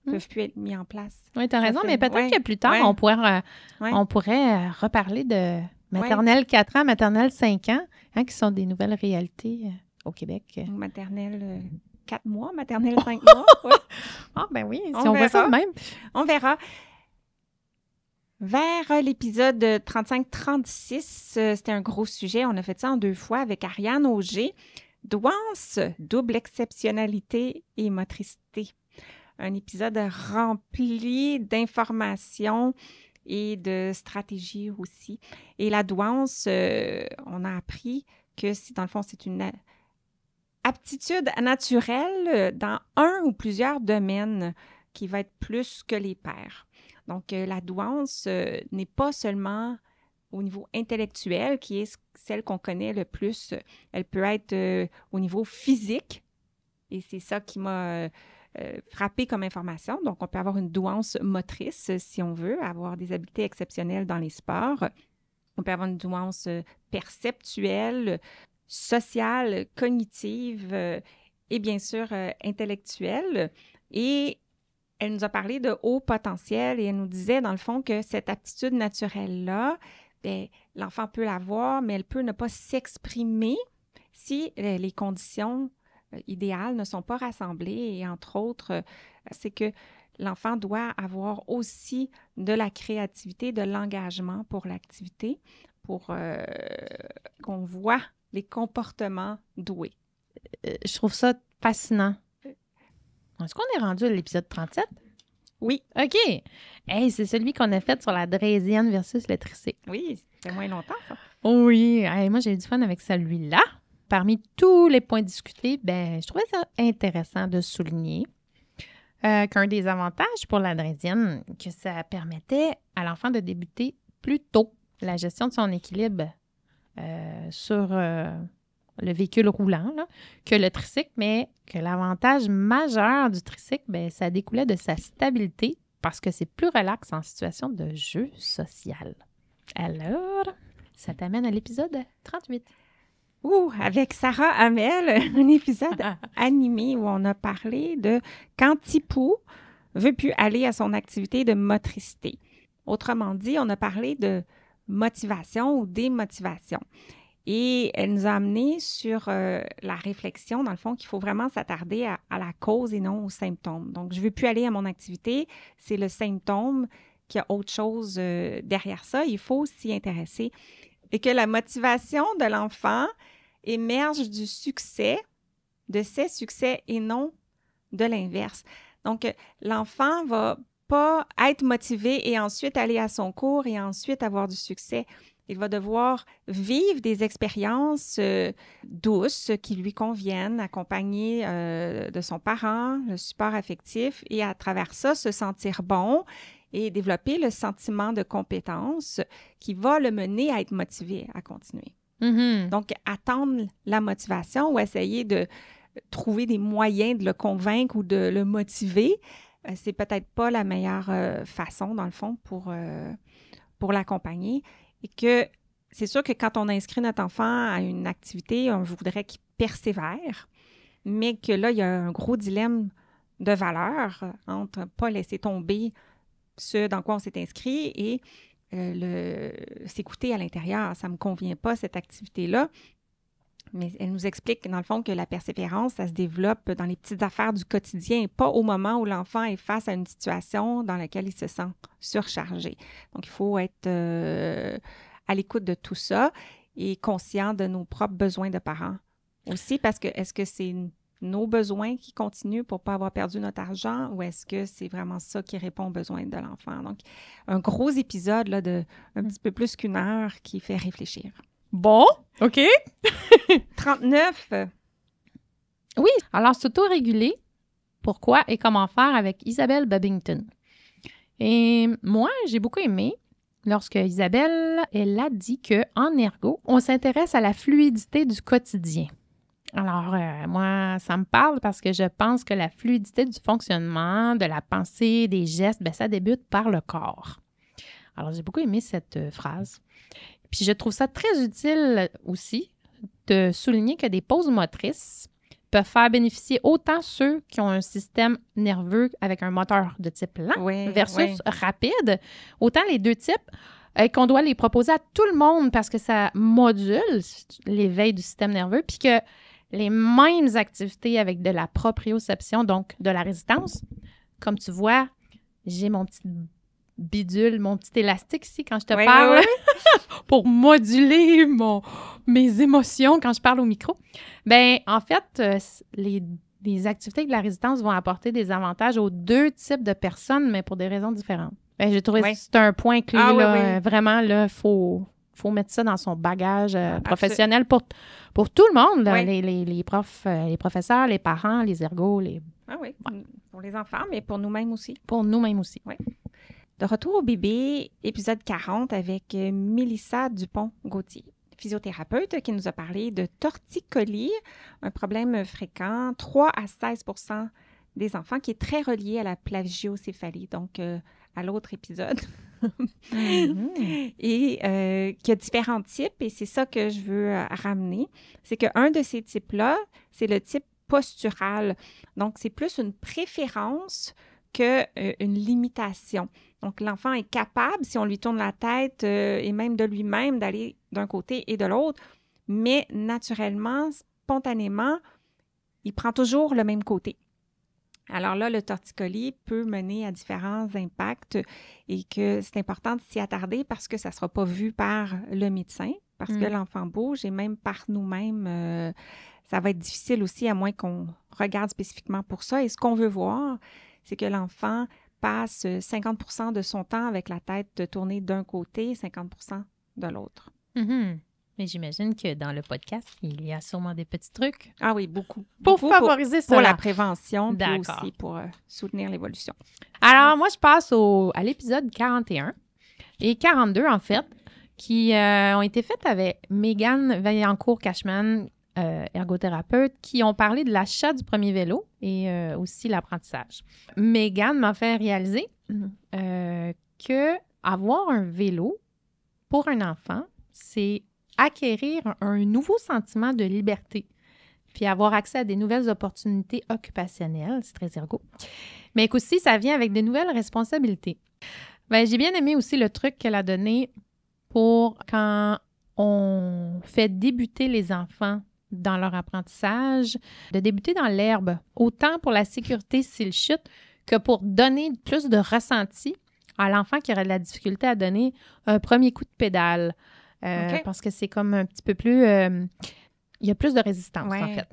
peuvent plus être mis en place. Oui, tu as raison, mais peut-être que plus tard, on pourrait reparler de maternelle 4 ans, maternelle 5 ans, qui sont des nouvelles réalités au Québec. Maternelle 4 mois, maternelle 5 mois. Ah ben oui, si on voit ça de même. On verra. Vers l'épisode 35-36, c'était un gros sujet. On a fait ça en 2 fois avec Ariane Auger. Douance, double exceptionnalité et motricité. un épisode rempli d'informations et de stratégies aussi. Et la douance, on a appris que, dans le fond, c'est une aptitude naturelle dans un ou plusieurs domaines qui va être plus que les pairs. Donc, la douance n'est pas seulement au niveau intellectuel, qui est celle qu'on connaît le plus. Elle peut être au niveau physique, et c'est ça qui m'a frappée comme information. Donc, on peut avoir une douance motrice, si on veut, avoir des habiletés exceptionnelles dans les sports. On peut avoir une douance perceptuelle, sociale, cognitive et bien sûr intellectuelle. Et elle nous a parlé de haut potentiel et elle nous disait dans le fond que cette aptitude naturelle-là, bien, l'enfant peut l'avoir, mais elle peut ne pas s'exprimer si les conditions idéales ne sont pas rassemblées. Et entre autres, c'est que l'enfant doit avoir aussi de la créativité, de l'engagement pour l'activité, pour qu'on voit les comportements doués. Je trouve ça fascinant. Est-ce qu'on est rendu à l'épisode 37? Oui. OK. Hey, c'est celui qu'on a fait sur la draisienne versus le tricycle. Oui, ça fait moins longtemps, ça. Oui. Hey, moi, j'ai eu du fun avec celui-là. Parmi tous les points discutés, je trouvais ça intéressant de souligner qu'un des avantages pour la draisienne, que ça permettait à l'enfant de débuter plus tôt la gestion de son équilibre sur le véhicule roulant là, que le tricycle, mais que l'avantage majeur du tricycle, ça découlait de sa stabilité parce que c'est plus relax en situation de jeu social. Alors, ça t'amène à l'épisode 38. Avec Sarah Hamel, un épisode animé où on a parlé de quand Tipou veut plus aller à son activité de motricité. Autrement dit, on a parlé de motivation ou démotivation. Et elle nous a amené sur la réflexion, dans le fond, qu'il faut vraiment s'attarder à la cause et non aux symptômes. Donc, je ne veux plus aller à mon activité, c'est le symptôme qu'il y a autre chose derrière ça. Il faut s'y intéresser. Et que la motivation de l'enfant émerge du succès, de ses succès et non de l'inverse. Donc, l'enfant ne va pas être motivé et ensuite aller à son cours et ensuite avoir du succès. Il va devoir vivre des expériences douces qui lui conviennent, accompagné de son parent, le support affectif, et à travers ça, se sentir bon et développer le sentiment de compétence qui va le mener à être motivé à continuer. Mm-hmm. Donc, attendre la motivation ou essayer de trouver des moyens de le convaincre ou de le motiver, c'est peut-être pas la meilleure façon, dans le fond, pour l'accompagner. Et que c'est sûr que quand on inscrit notre enfant à une activité, on voudrait qu'il persévère, mais que là, il y a un gros dilemme de valeur entre ne pas laisser tomber ce dans quoi on s'est inscrit et s'écouter à l'intérieur. Ça ne me convient pas, cette activité-là. Mais elle nous explique, dans le fond, que la persévérance, ça se développe dans les petites affaires du quotidien, pas au moment où l'enfant est face à une situation dans laquelle il se sent surchargé. Donc, il faut être à l'écoute de tout ça et conscient de nos propres besoins de parents aussi, parce que est-ce que c'est nos besoins qui continuent pour ne pas avoir perdu notre argent ou est-ce que c'est vraiment ça qui répond aux besoins de l'enfant? Donc, un gros épisode là, de un petit peu plus qu'une heure qui fait réfléchir. Bon, OK. 39. Oui, alors s'auto-réguler, pourquoi et comment faire avec Isabelle Babington. Et moi, j'ai beaucoup aimé lorsque Isabelle, elle a dit qu'en ergo, on s'intéresse à la fluidité du quotidien. Alors, moi, ça me parle parce que je pense que la fluidité du fonctionnement, de la pensée, des gestes, ça débute par le corps. Alors, j'ai beaucoup aimé cette phrase. Puis, je trouve ça très utile aussi de souligner que des pauses motrices peuvent faire bénéficier autant ceux qui ont un système nerveux avec un moteur de type lent versus rapide, autant les deux types qu'on doit les proposer à tout le monde parce que ça module l'éveil du système nerveux, puis que les mêmes activités avec de la proprioception, donc de la résistance, comme tu vois, j'ai mon petit bidule, mon petit élastique ici quand je te parle pour moduler mes émotions quand je parle au micro. En fait, les les activités de la résidence vont apporter des avantages aux 2 types de personnes, mais pour des raisons différentes. Ben, j'ai trouvé que c'est un point clé. Là, vraiment, il faut mettre ça dans son bagage professionnel pour tout le monde, là, les profs, les professeurs, les parents, les ergos. Pour les enfants, mais pour nous-mêmes aussi. Pour nous-mêmes aussi. Oui. De retour au bébé, épisode 40 avec Mélissa Dupont-Gauthier, physiothérapeute, qui nous a parlé de torticolis, un problème fréquent, 3 à 16 % des enfants, qui est très relié à la plagiocéphalie, donc à l'autre épisode. Et qu'il y a différents types, et c'est ça que je veux ramener. C'est qu'un de ces types-là, c'est le type postural. Donc, c'est plus une préférence qu'une limitation. Donc, l'enfant est capable, si on lui tourne la tête et même de lui-même, d'aller d'un côté et de l'autre, mais naturellement, spontanément, il prend toujours le même côté. Alors là, le torticolis peut mener à différents impacts et que c'est important de s'y attarder parce que ça ne sera pas vu par le médecin, parce que l'enfant bouge et même par nous-mêmes, ça va être difficile aussi à moins qu'on regarde spécifiquement pour ça. Et ce qu'on veut voir, c'est que l'enfant passe 50 % de son temps avec la tête tournée d'un côté, 50 % de l'autre. Mais j'imagine que dans le podcast, il y a sûrement des petits trucs. Ah oui, beaucoup. Pour favoriser ça. Pour la prévention, puis aussi pour soutenir l'évolution. Alors, moi, je passe à l'épisode 41 et 42, en fait, qui ont été faites avec Mégane Vaillancourt-Cashman, ergothérapeute, qui ont parlé de l'achat du premier vélo et aussi l'apprentissage. Mégane m'a fait réaliser que avoir un vélo pour un enfant, c'est acquérir un nouveau sentiment de liberté, puis avoir accès à des nouvelles opportunités occupationnelles, c'est très ergo, mais qu'aussi, ça vient avec des nouvelles responsabilités. Bien, j'ai bien aimé aussi le truc qu'elle a donné pour quand on fait débuter les enfants dans leur apprentissage, de débuter dans l'herbe, autant pour la sécurité s'ils chutent que pour donner plus de ressenti à l'enfant qui aurait de la difficulté à donner un premier coup de pédale. Parce que c'est comme un petit peu plus... il y a plus de résistance, en fait.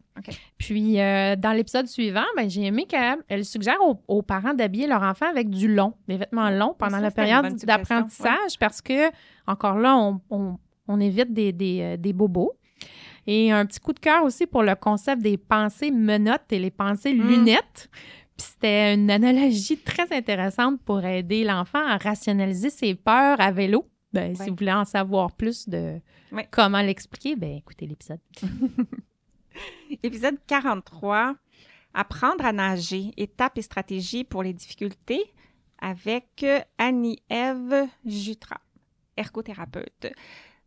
Puis, dans l'épisode suivant, ben, j'ai aimé qu'elle suggère aux parents d'habiller leur enfant avec du long, des vêtements longs pendant la période d'apprentissage parce que, encore là, on évite des bobos. Et un petit coup de cœur aussi pour le concept des pensées menottes et les pensées lunettes. Puis c'était une analogie très intéressante pour aider l'enfant à rationaliser ses peurs à vélo. Ben, si vous voulez en savoir plus de comment l'expliquer, ben écoutez l'épisode. Épisode 43, apprendre à nager, étapes et stratégies pour les difficultés, avec Annie-Ève Jutras, ergothérapeute.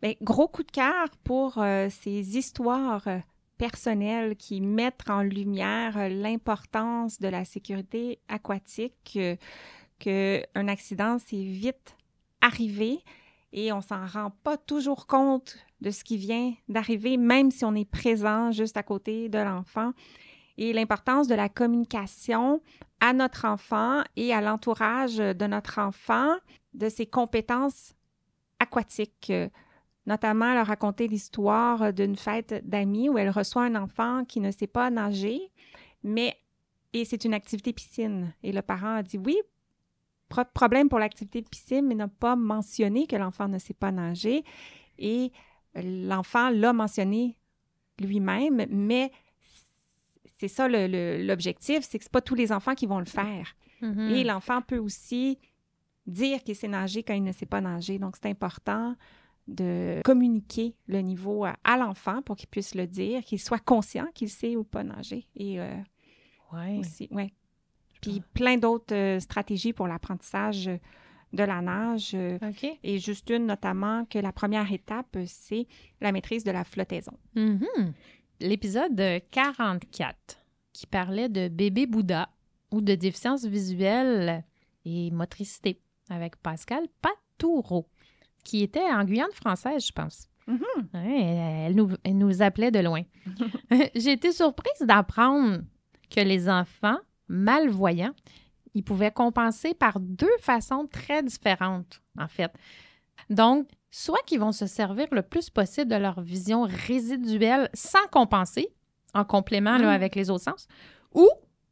Bien, gros coup de cœur pour ces histoires personnelles qui mettent en lumière l'importance de la sécurité aquatique, qu'un accident, c'est vite arrivé et on ne s'en rend pas toujours compte de ce qui vient d'arriver, même si on est présent juste à côté de l'enfant. Et l'importance de la communication à notre enfant et à l'entourage de notre enfant, de ses compétences aquatiques. Notamment, elle a raconté l'histoire d'une fête d'amis où elle reçoit un enfant qui ne sait pas nager, et c'est une activité piscine. Et le parent a dit oui, problème pour l'activité de piscine, mais n'a pas mentionné que l'enfant ne sait pas nager. Et l'enfant l'a mentionné lui-même, mais c'est ça l'objectif, c'est que ce n'est pas tous les enfants qui vont le faire. Mm-hmm. Et l'enfant peut aussi dire qu'il sait nager quand il ne sait pas nager. Donc, c'est important de communiquer le niveau à l'enfant pour qu'il puisse le dire, qu'il soit conscient qu'il sait ou pas nager. Et aussi, puis plein d'autres stratégies pour l'apprentissage de la nage. Et juste une, notamment, que la première étape, c'est la maîtrise de la flottaison. Mm-hmm. L'épisode 44, qui parlait de bébé Bouddha ou de déficience visuelle et motricité, avec Pascal Patoureau, qui était en Guyane française, je pense. Mm-hmm. Ouais, elle nous appelait de loin. J'ai été surprise d'apprendre que les enfants malvoyants, ils pouvaient compenser par 2 façons très différentes, en fait. Donc, soit qu'ils vont se servir le plus possible de leur vision résiduelle sans compenser, en complément là, avec les autres sens, ou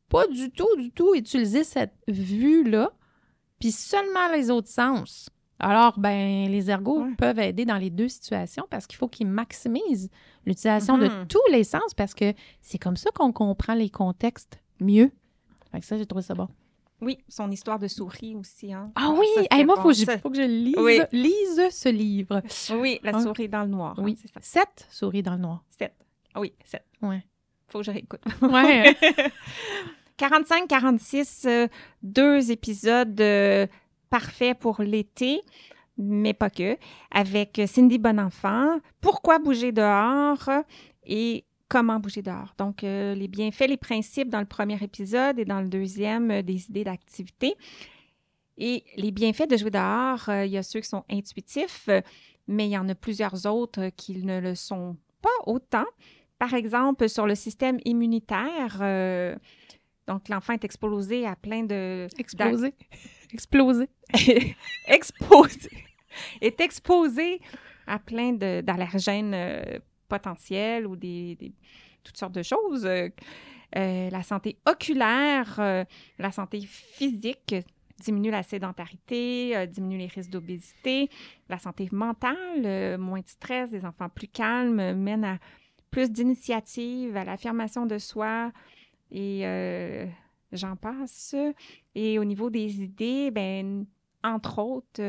pas du tout utiliser cette vue-là, puis seulement les autres sens. Alors, les ergots peuvent aider dans les deux situations parce qu'il faut qu'ils maximisent l'utilisation de tous les sens parce que c'est comme ça qu'on comprend les contextes mieux. Fait que ça, j'ai trouvé ça bon. Oui, son histoire de souris aussi. Hein. Ah oui! Ça, moi, bon. faut que je lise ce livre. Oui, la souris dans le noir. Oui, c'est ça. 7 souris dans le noir. 7. Oui, 7. Ouais. Faut que je réécoute. Ouais. 45-46, 2 épisodes parfaits pour l'été, mais pas que, avec Cindy Bonenfant, pourquoi bouger dehors et comment bouger dehors. Donc, les bienfaits, les principes dans le premier épisode et dans le deuxième, des idées d'activité. Et les bienfaits de jouer dehors, il y a ceux qui sont intuitifs, mais il y en a plusieurs autres qui ne le sont pas autant. Par exemple, sur le système immunitaire, donc l'enfant est exposé à plein de... Explosé. est exposé à plein d'allergènes potentiels ou toutes sortes de choses. La santé oculaire, la santé physique diminue la sédentarité, diminue les risques d'obésité. La santé mentale, moins de stress, des enfants plus calmes, mène à plus d'initiatives, à l'affirmation de soi et j'en passe. Et au niveau des idées, entre autres,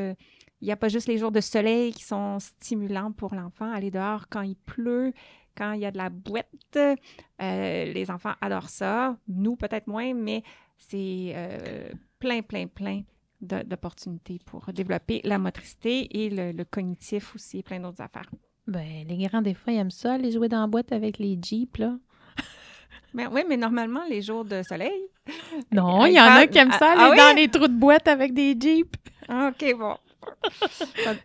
il n'y a pas juste les jours de soleil qui sont stimulants pour l'enfant. Aller dehors quand il pleut, quand il y a de la boîte, les enfants adorent ça. Nous, peut-être moins, mais c'est plein d'opportunités pour développer la motricité et le cognitif aussi, plein d'autres affaires. Les grands, des fois, ils aiment ça, aller jouer dans la boîte avec les Jeeps, là. Oui, mais normalement, les jours de soleil... Non, il y en a qui aiment ça, aller dans les trous de boîte avec des Jeeps. OK, bon.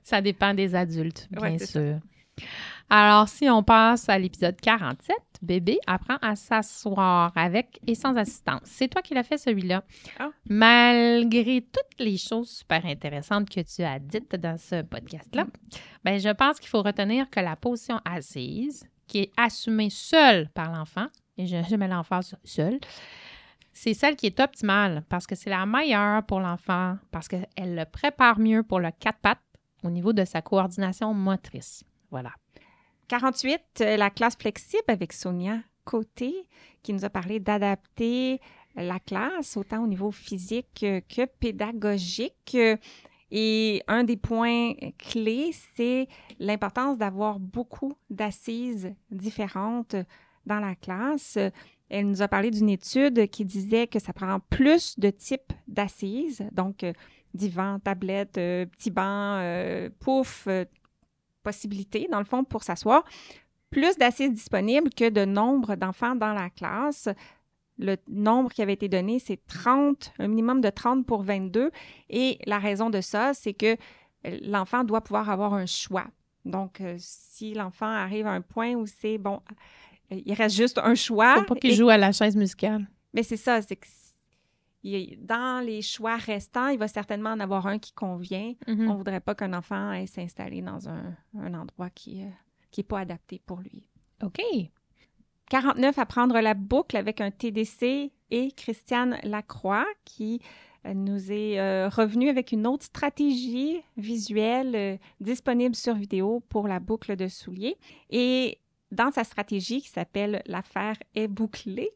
Ça dépend des adultes, bien sûr. Ça. Alors, si on passe à l'épisode 47, bébé apprend à s'asseoir avec et sans assistance. C'est toi qui l'as fait, celui-là. Oh. Malgré toutes les choses super intéressantes que tu as dites dans ce podcast-là, je pense qu'il faut retenir que la position assise, qui est assumée seule par l'enfant, et je mets l'emphase sur seule, c'est celle qui est optimale parce que c'est la meilleure pour l'enfant, parce qu'elle le prépare mieux pour le 4 pattes au niveau de sa coordination motrice. Voilà. 48, la classe flexible avec Sonia Côté, qui nous a parlé d'adapter la classe, autant au niveau physique que pédagogique. Et un des points clés, c'est l'importance d'avoir beaucoup d'assises différentes dans la classe. Elle nous a parlé d'une étude qui disait que ça prend plus de types d'assises, donc divan, tablette, petit banc, pouf, possibilités, dans le fond, pour s'asseoir. Plus d'assises disponibles que de nombre d'enfants dans la classe. Le nombre qui avait été donné, c'est 30, un minimum de 30 pour 22. Et la raison de ça, c'est que l'enfant doit pouvoir avoir un choix. Donc, si l'enfant arrive à un point où c'est, bon, il reste juste un choix. Faut pas qu'il joue à la chaise musicale. Mais c'est ça, c'est que dans les choix restants, il va certainement en avoir un qui convient. Mm-hmm. On ne voudrait pas qu'un enfant aille s'installer dans un endroit qui n'est pas adapté pour lui. OK. 49, apprendre la boucle avec un TDC et Christiane Lacroix qui nous est revenue avec une autre stratégie visuelle disponible sur vidéo pour la boucle de souliers. Et dans sa stratégie qui s'appelle « L'affaire est bouclée »,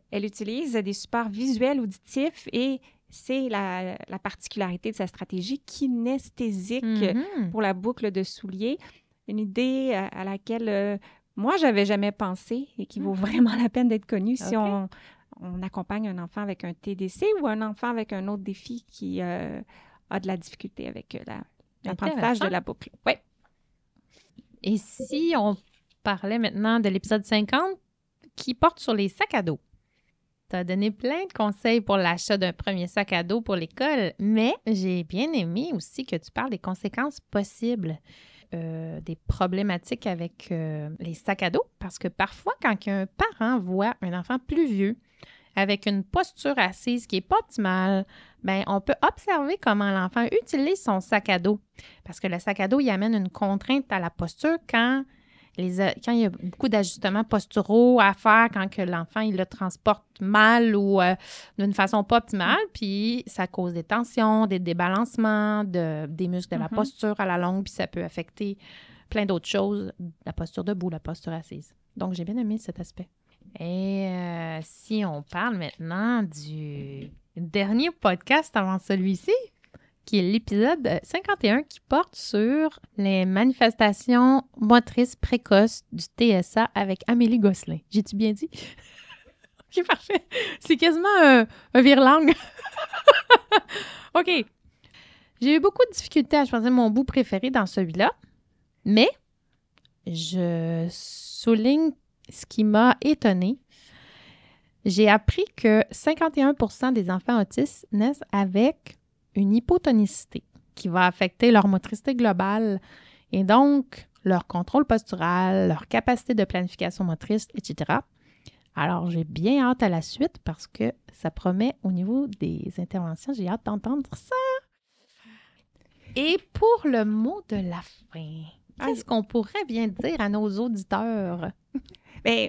elle utilise des supports visuels auditifs et c'est la particularité de sa stratégie kinesthésique pour la boucle de souliers. Une idée à laquelle moi, je n'avais jamais pensé et qui vaut vraiment la peine d'être connue si on accompagne un enfant avec un TDC ou un enfant avec un autre défi qui a de la difficulté avec l'apprentissage de la boucle. Oui. Et si on parlait maintenant de l'épisode 50 qui porte sur les sacs à dos. Tu as donné plein de conseils pour l'achat d'un premier sac à dos pour l'école, mais j'ai bien aimé aussi que tu parles des conséquences possibles, des problématiques avec les sacs à dos, parce que parfois, quand un parent voit un enfant plus vieux avec une posture assise qui n'est pas optimale, on peut observer comment l'enfant utilise son sac à dos, parce que le sac à dos, il amène une contrainte à la posture quand quand il y a beaucoup d'ajustements posturaux à faire, quand que l'enfant il le transporte mal ou d'une façon pas optimale, puis ça cause des tensions, des débalancements, des muscles de la posture à la longue, puis ça peut affecter plein d'autres choses, la posture debout, la posture assise. Donc, j'ai bien aimé cet aspect. Et si on parle maintenant du dernier podcast avant celui-ci, qui est l'épisode 51 qui porte sur les manifestations motrices précoces du TSA avec Amélie Gosselin. J'ai-tu bien dit? OK, parfait. C'est quasiment un vire-langue. OK. J'ai eu beaucoup de difficultés à choisir mon bout préféré dans celui-là, mais je souligne ce qui m'a étonnée. J'ai appris que 51% des enfants autistes naissent avec une hypotonicité qui va affecter leur motricité globale et donc leur contrôle postural, leur capacité de planification motrice, etc. Alors, j'ai bien hâte à la suite parce que ça promet au niveau des interventions. J'ai hâte d'entendre ça. Et pour le mot de la fin, qu'est-ce qu'on pourrait bien dire à nos auditeurs? Bien,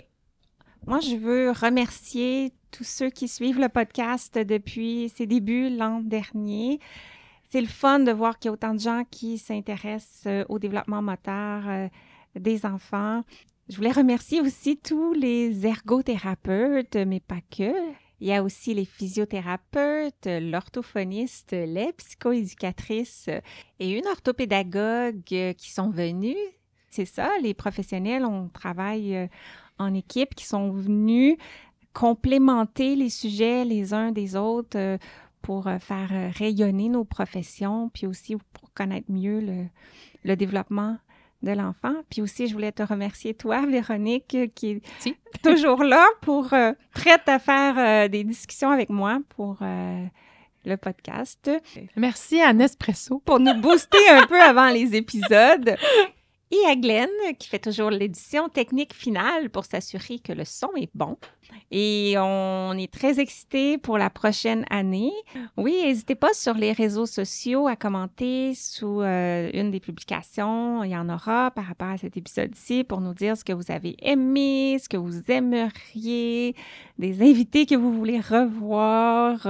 moi, je veux remercier tous ceux qui suivent le podcast depuis ses débuts l'an dernier. C'est le fun de voir qu'il y a autant de gens qui s'intéressent au développement moteur des enfants. Je voulais remercier aussi tous les ergothérapeutes, mais pas que. Il y a aussi les physiothérapeutes, l'orthophoniste, les psychoéducatrices et une orthopédagogue qui sont venues. C'est ça, les professionnels, on travaille en équipe, qui sont venus complémenter les sujets les uns des autres pour faire rayonner nos professions, puis aussi pour connaître mieux le développement de l'enfant. Puis aussi, je voulais te remercier, toi, Véronique, qui est toujours là pour prête à faire des discussions avec moi pour le podcast. Merci à Nespresso. Pour nous booster un peu avant les épisodes. Et à Glenn, qui fait toujours l'édition technique finale pour s'assurer que le son est bon. Et on est très excités pour la prochaine année. Oui, n'hésitez pas sur les réseaux sociaux à commenter sous une des publications. Il y en aura par rapport à cet épisode-ci pour nous dire ce que vous avez aimé, ce que vous aimeriez, des invités que vous voulez revoir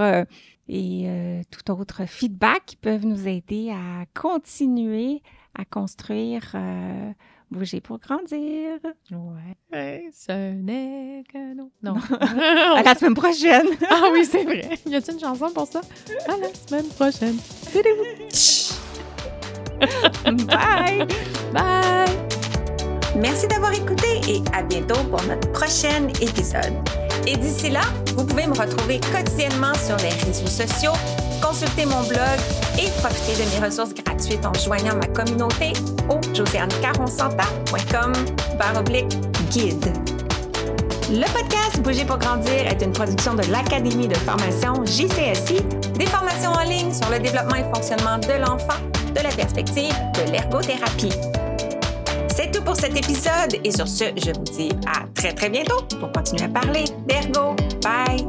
et tout autre feedback qui peuvent nous aider à continuer à construire Bouger pour grandir. Ouais, ce n'est que non. À la semaine prochaine. Ah oui, c'est vrai. Y a-t-il une chanson pour ça? À la semaine prochaine. Bye. Bye. Merci d'avoir écouté et à bientôt pour notre prochain épisode. Et d'ici là, vous pouvez me retrouver quotidiennement sur les réseaux sociaux, consulter mon blog et profiter de mes ressources gratuites en joignant ma communauté au josiannecaronsanta.com/guide. Le podcast Bouger pour grandir est une production de l'Académie de formation JCSI, des formations en ligne sur le développement et fonctionnement de l'enfant, de la perspective de l'ergothérapie. C'est tout pour cet épisode et sur ce, je vous dis à très très bientôt pour continuer à parler d'ergo. Bye!